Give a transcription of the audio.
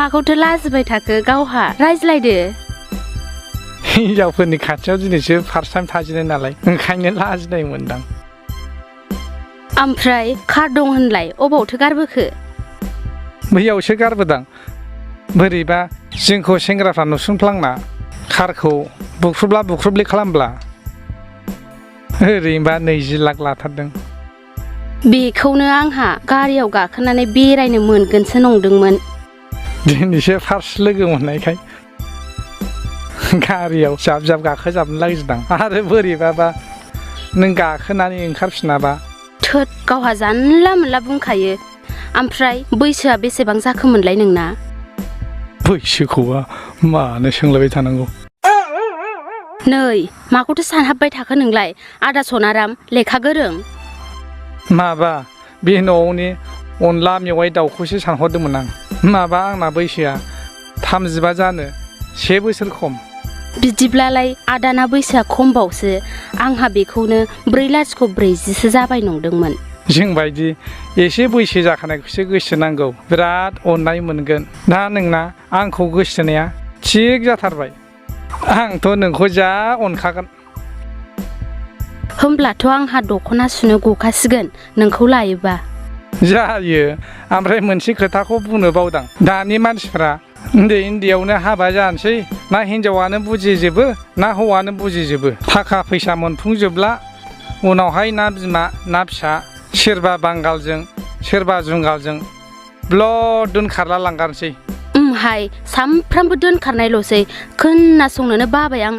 माखौथो लाजिबाय थाखो गावहा रायज्लायदो हिनजावफोरनि खाथियाव दिनैसो फार्स्ट टाइम थाजिनाय नालाय ओंखायनो लाजिनाय मोनदां ओमफ्राय कार दं होनलाय अबावथो गारबोखो बैयावसो गारबोदां बोरैबा जोंखौ सेंग्राफ्रा नुसनफ्लांना कारखौ बुख्रुबला बुख्रुबलि खालामब्ला ओरैनोबा 20 लाख लाथारदों बेखौनो आंहा गारियाव गाखोनानै बेरायनो मोनगोनसो नंदोंमोन दिनैसो फार्स्ट लोगो मोननायखाय गारियाव जाब जाब गाखोजाबनो लागिदां आरो बोरैबाबा नों गाखोनानै ओंखारफिनाबा थोद गावहा जानला मोनला बुंखायो ओमफ्राय बैसोआ बेसेबां जाखोमोनलाय नोंना बैसोखौबा मानो सोंलायबाय थानांगौ नै माखौथो सानहाबबाय थाखो नोंलाय आदा सनाराम लेखा गोरों माबा बे न'नि अनला मेवाइ दाउखौसो सानहरदोंमोन आं माबा आंना बैसोआ 35 जानो 1 बोसोर खम बिदिब्लालाय आदाना बैसोआ खमबावसो आंहा बेखौनो 4,40 जाबाय नंदोंमोन जोंबायदि एसे बैसो जाखानायखौसो गोसोनांगौ बिराद अननाय मोनगोन दा नोंना आंखौ गोसोनाया थिग जाथारबाय आंथ' नोंखौ जा अनखागोन होमब्लाथ' आंहा दख'ना सुनो गखासिगोन नोंखौ लायोबा जायो ओमफ्राय मोनसे खोथाखौ बुंनो बावदां दानि मानसिफ्रा उन्दैयावनो हाबा जानोसै ना हिनजावानो बुजिजोबो ना हौवानो बुजिजोबो थाखा फैसा मोनफुंजोबला उनावहाय ना बिमा ना फिसा सोरबा बांगालजों सोरबा जुंगालजों ब्लड दोनखारला लांगारसै हाय सामफ्रामबो दोनखारनायल'सै खोनासंनोनो बाबाय आङो